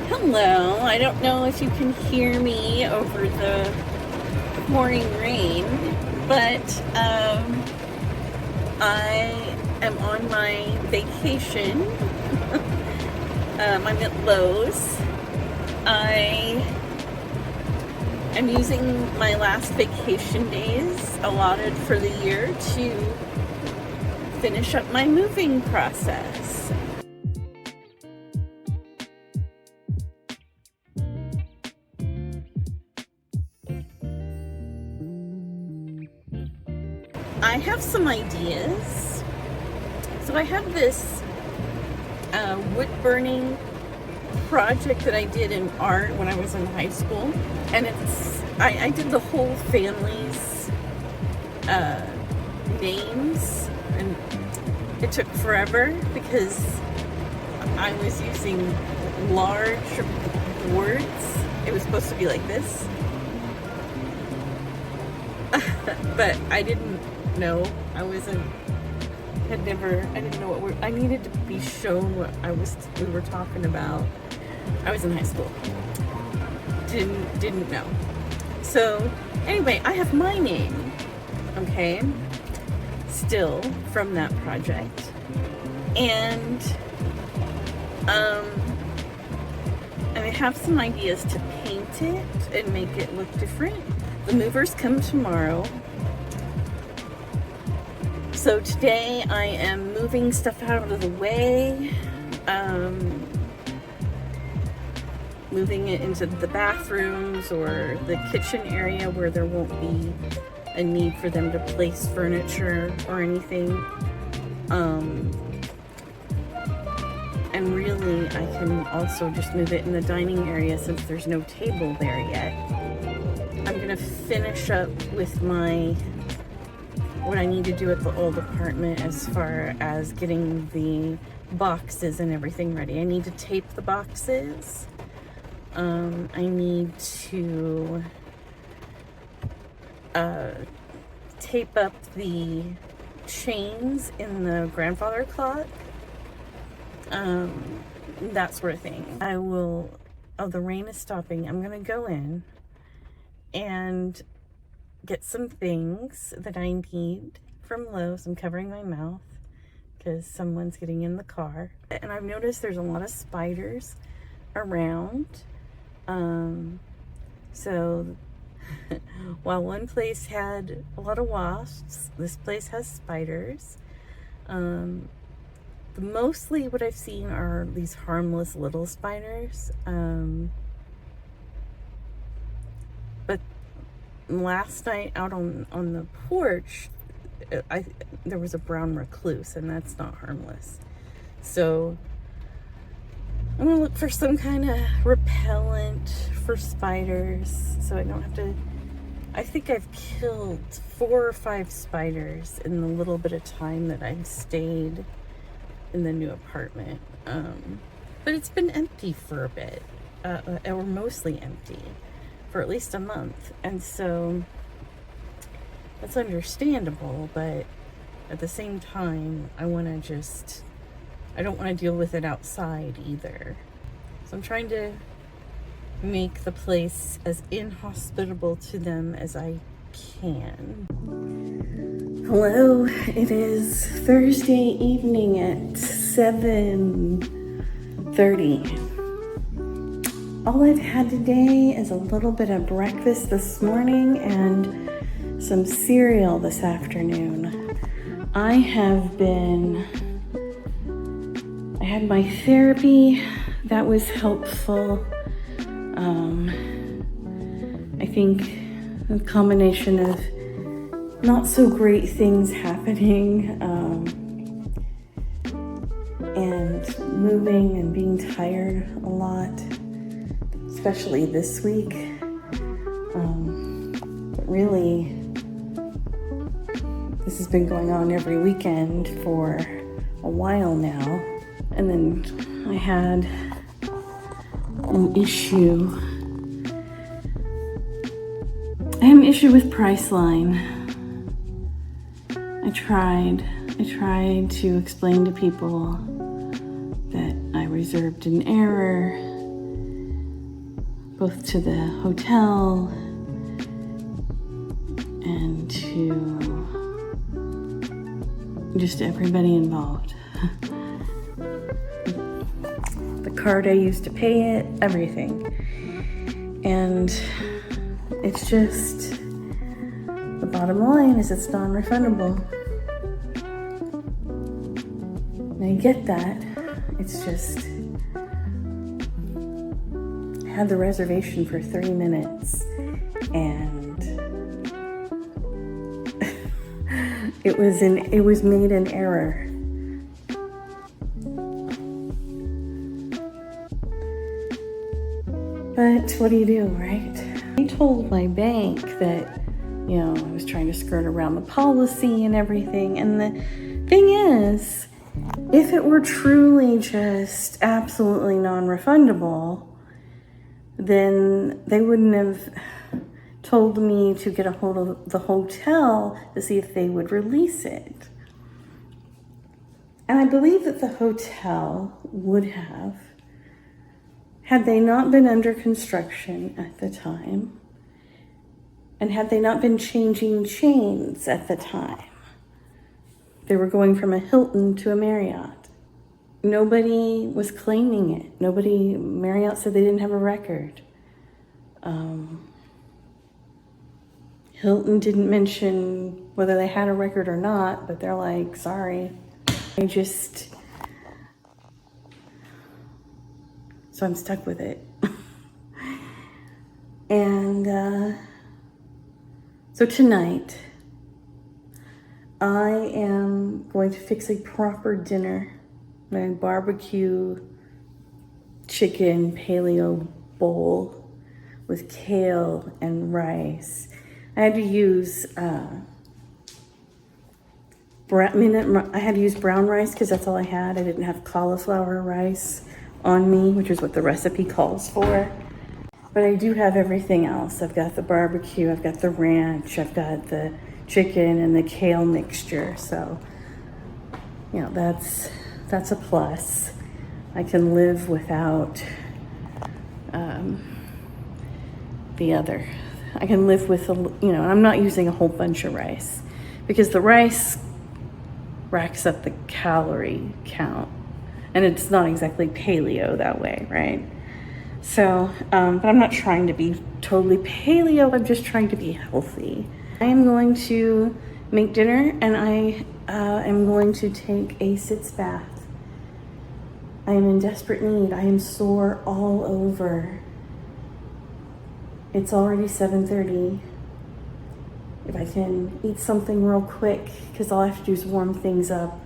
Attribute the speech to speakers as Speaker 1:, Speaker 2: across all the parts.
Speaker 1: Hello, I don't know if you can hear me over the pouring rain, but I am on my vacation. I'm at Lowe's. I am using my last vacation days allotted for the year to finish up my moving process. I have some ideas. So I have this wood burning project that I did in art when I was in high school, and I did the whole family's names, and it took forever because I was using large boards. It was supposed to be like this, but I didn't know. I didn't know I needed to be shown what we were talking about. I was in high school. Didn't know. So anyway, I have my name, okay, still from that project. And I have some ideas to paint it and make it look different. The movers come tomorrow. So today I am moving stuff out of the way, moving it into the bathrooms or the kitchen area where there won't be a need for them to place furniture or anything. And really I can also just move it in the dining area since there's no table there yet. I'm gonna finish up with what I need to do at the old apartment as far as getting the boxes and everything ready. I need to tape the boxes. I need to tape up the chains in the grandfather clock. That sort of thing. The rain is stopping. I'm gonna go in and get some things that I need from Lowe's. I'm covering my mouth because someone's getting in the car. And I've noticed there's a lot of spiders around. So while one place had a lot of wasps, this place has spiders. Mostly what I've seen are these harmless little spiders. But last night out on the porch, there was a brown recluse, and that's not harmless. So I'm gonna look for some kind of repellent for spiders so I don't have to. I think I've killed 4 or 5 spiders in the little bit of time that I've stayed in the new apartment. But it's been empty for a bit, or mostly empty for at least a month, and so that's understandable, but at the same time I don't want to deal with it outside either. So I'm trying to make the place as inhospitable to them as I can. Hello, it is Thursday evening at 7:30. All I've had today is a little bit of breakfast this morning and some cereal this afternoon. I had my therapy. That was helpful. I think a combination of not so great things happening, and moving and being tired a lot, especially this week. But really, this has been going on every weekend for a while now. And then I had an issue. I had an issue with Priceline. I tried to explain to people that I reserved an error both to the hotel and to just everybody involved. The card I used to pay it, everything. And it's just, the bottom line is it's non-refundable. And I get that. It's just, I had the reservation for 30 minutes and it was made in error. But what do you do, right? I told my bank that, you know, I was trying to skirt around the policy and everything. And the thing is, if it were truly just absolutely non-refundable, then they wouldn't have told me to get a hold of the hotel to see if they would release it. And I believe that the hotel would have, had they not been under construction at the time, and had they not been changing chains at the time. They were going from a Hilton to a Marriott. Nobody was claiming it. Marriott said they didn't have a record. Hilton didn't mention whether they had a record or not, but they're like, sorry. So I'm stuck with it. And so tonight, I am going to fix a proper dinner. My barbecue chicken paleo bowl with kale and rice. I had to use brown rice because that's all I had. I didn't have cauliflower rice on me, which is what the recipe calls for. But I do have everything else. I've got the barbecue, I've got the ranch, I've got the chicken and the kale mixture. So, you know, that's a plus. I can live without the other. I can live with, I'm not using a whole bunch of rice because the rice racks up the calorie count and it's not exactly paleo that way, right? So, but I'm not trying to be totally paleo. I'm just trying to be healthy. I am going to make dinner and I am going to take a sitz bath. I am in desperate need. I am sore all over. It's already 7:30. If I can eat something real quick, because all I have to do is warm things up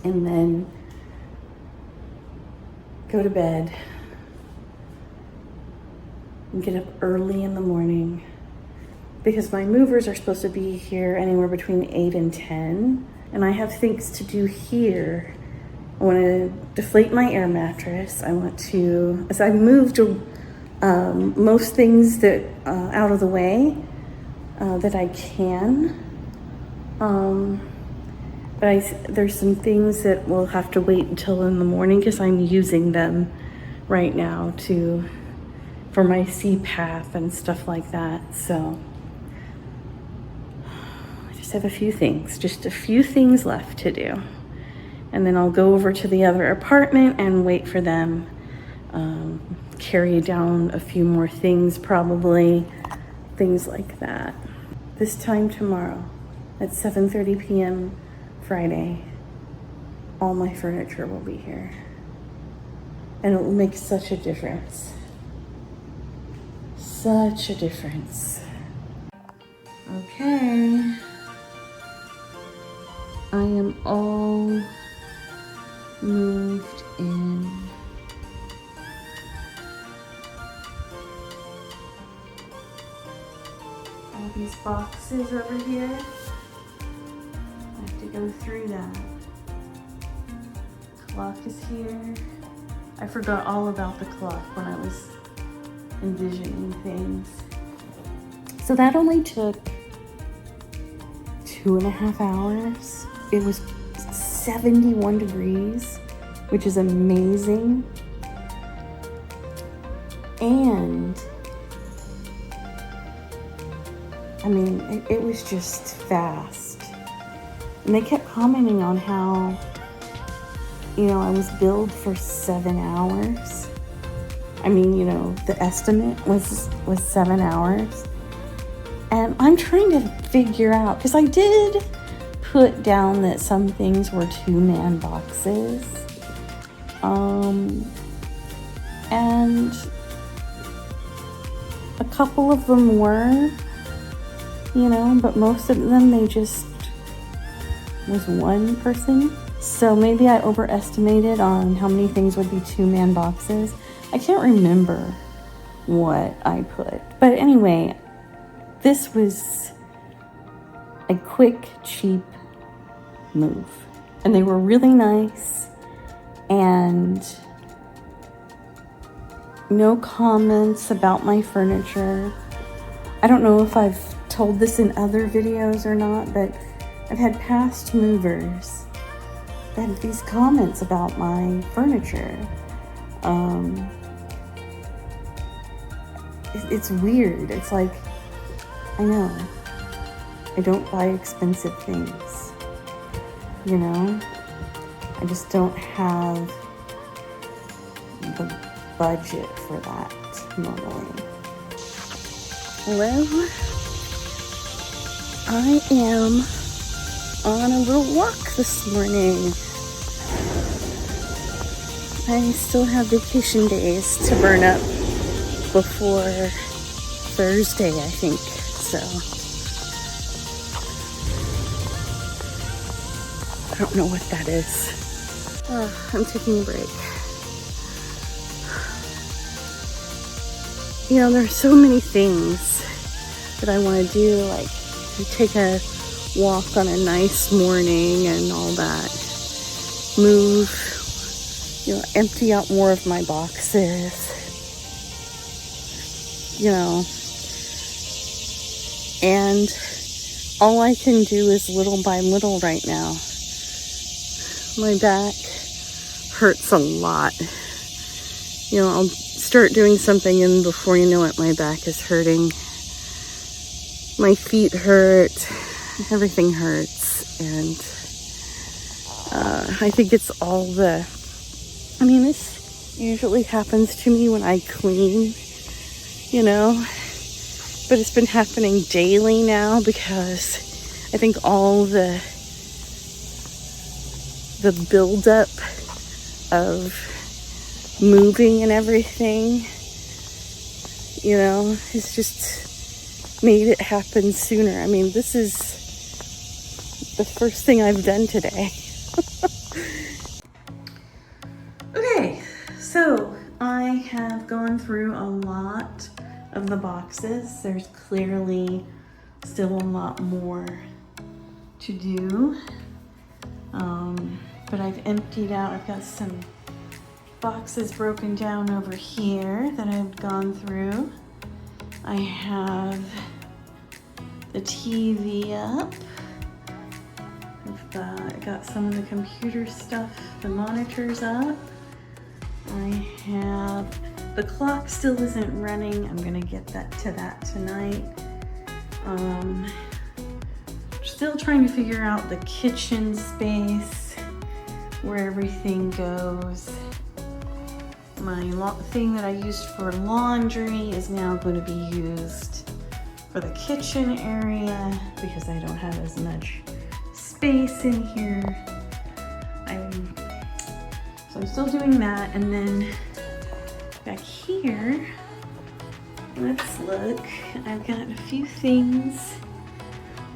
Speaker 1: and then go to bed and get up early in the morning because my movers are supposed to be here anywhere between 8 and 10 and I have things to do here. I want to deflate my air mattress. I want to, as I moved most things that out of the way that I can. But there's some things that will have to wait until in the morning because I'm using them right now for my CPAP and stuff like that. So I just have just a few things left to do. And then I'll go over to the other apartment and wait for them. Carry down a few more things, probably, things like that. This time tomorrow at 7:30 p.m. Friday, all my furniture will be here. And it will make such a difference. Such a difference. Okay. I am all moved in. All these boxes over here. I have to go through that. Clock is here. I forgot all about the clock when I was envisioning things. So that only took 2.5 hours. It was 71 degrees, which is amazing. And I mean, it was just fast. And they kept commenting on how, you know, I was billed for 7 hours. I mean, you know, the estimate was 7 hours. And I'm trying to figure out, because I did put down that some things were 2-man boxes. And a couple of them were, you know, but most of them, they just was one person. So maybe I overestimated on how many things would be 2-man boxes. I can't remember what I put. But anyway, this was a quick, cheap move. And they were really nice. And no comments about my furniture. I don't know if I've told this in other videos or not, but I've had past movers that had these comments about my furniture. It's weird. It's like, I know, I don't buy expensive things, you know? I just don't have the budget for that normally. Well, I am on a little walk this morning. I still have vacation days to burn up before Thursday, I think, so I don't know what that is. I'm taking a break. You know, there's so many things that I want to do, like take a walk on a nice morning and all that. Move, you know, empty out more of my boxes. You know, and all I can do is little by little right now. My back hurts a lot. You know, I'll start doing something and before you know it, my back is hurting. My feet hurt. Everything hurts. And I think it's all the, I mean, this usually happens to me when I clean, you know, but it's been happening daily now because I think all the buildup of moving and everything, you know, it's just made it happen sooner. I mean, this is the first thing I've done today. Okay, so I have gone through a lot of the boxes. There's clearly still a lot more to do. But I've emptied out. I've got some boxes broken down over here that I've gone through. I have the TV up. I've got some of the computer stuff, the monitors up. I have, the clock still isn't running. I'm gonna get to that tonight. Still trying to figure out the kitchen space, where everything goes. My thing that I used for laundry is now going to be used for the kitchen area because I don't have as much space in here. So I'm still doing that, and then back here, let's look. I've got a few things.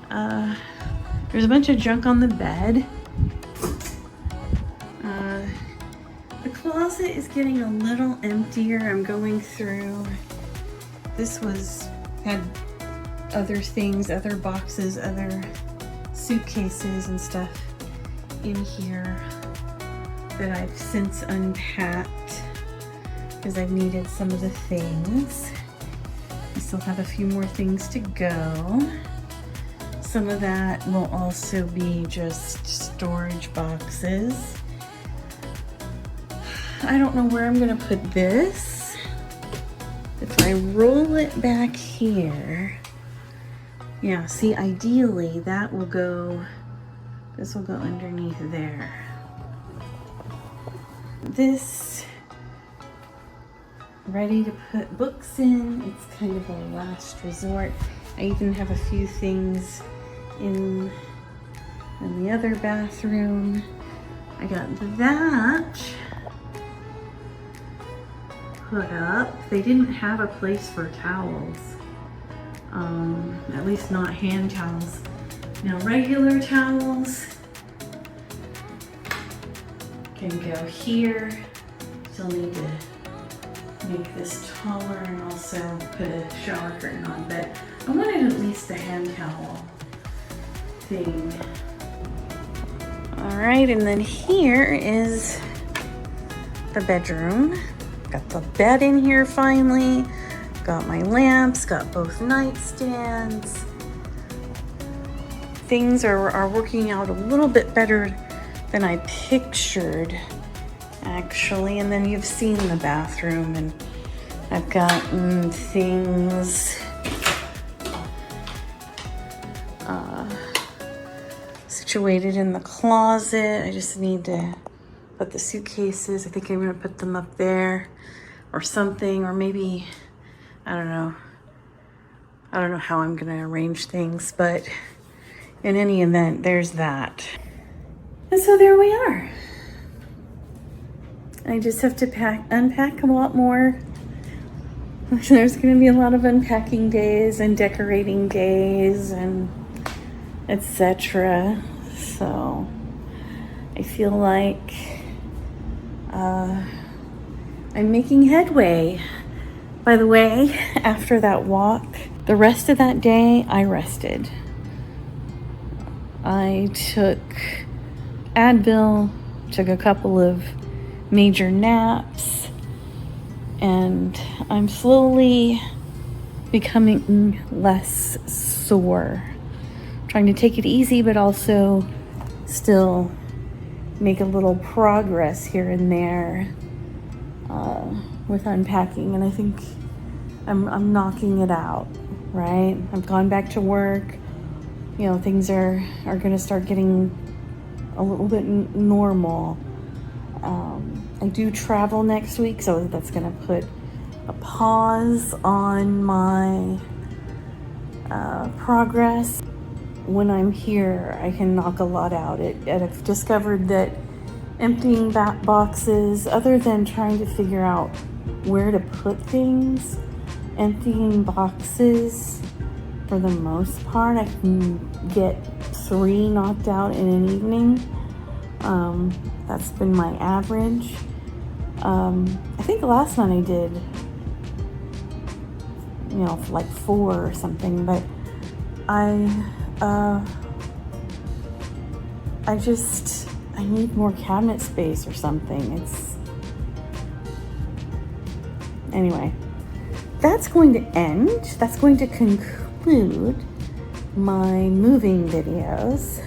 Speaker 1: There's a bunch of junk on the bed. The closet is getting a little emptier. I'm going through. This had other things, other boxes, other suitcases and stuff in here that I've since unpacked because I've needed some of the things. I still have a few more things to go. Some of that will also be just storage boxes. I don't know where I'm gonna put this. if I roll it back here, yeah, see, ideally that will go, this will go underneath there. This, ready to put books in. It's kind of a last resort. I even have a few things in the other bathroom. I got that put up. They didn't have a place for towels, at least not hand towels. Now regular towels can go here. Still need to make this taller and also put a shower curtain on, but I wanted at least a hand towel thing. All right, and then here is the bedroom. Got the bed in here finally. Got my lamps, got both nightstands. Things are working out a little bit better than I pictured, actually. And then you've seen the bathroom, and I've gotten things situated in the closet. I just need to put the suitcases. I think I'm gonna put them up there or something, or maybe, I don't know. I don't know how I'm gonna arrange things, but in any event, there's that. And so there we are. I just have to unpack a lot more. There's gonna be a lot of unpacking days and decorating days and etc. So I feel like I'm making headway. By the way, after that walk, the rest of that day, I rested. I took Advil, took a couple of major naps, and I'm slowly becoming less sore. Trying to take it easy, but also still make a little progress here and there with unpacking, and I think I'm knocking it out, right? I've gone back to work. You know, things are gonna start getting a little bit normal. I do travel next week, so that's gonna put a pause on my progress. When I'm here, I can knock a lot out. And I've discovered that emptying boxes, other than trying to figure out where to put things, emptying boxes, for the most part, I can get 3 knocked out in an evening. That's been my average. I think last night I did, like 4 or something, but I need more cabinet space or something. Anyway, that's going to end. That's going to conclude my moving videos.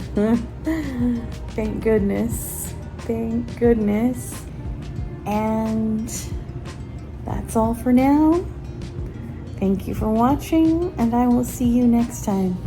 Speaker 1: Thank goodness. Thank goodness. And that's all for now. Thank you for watching, and I will see you next time.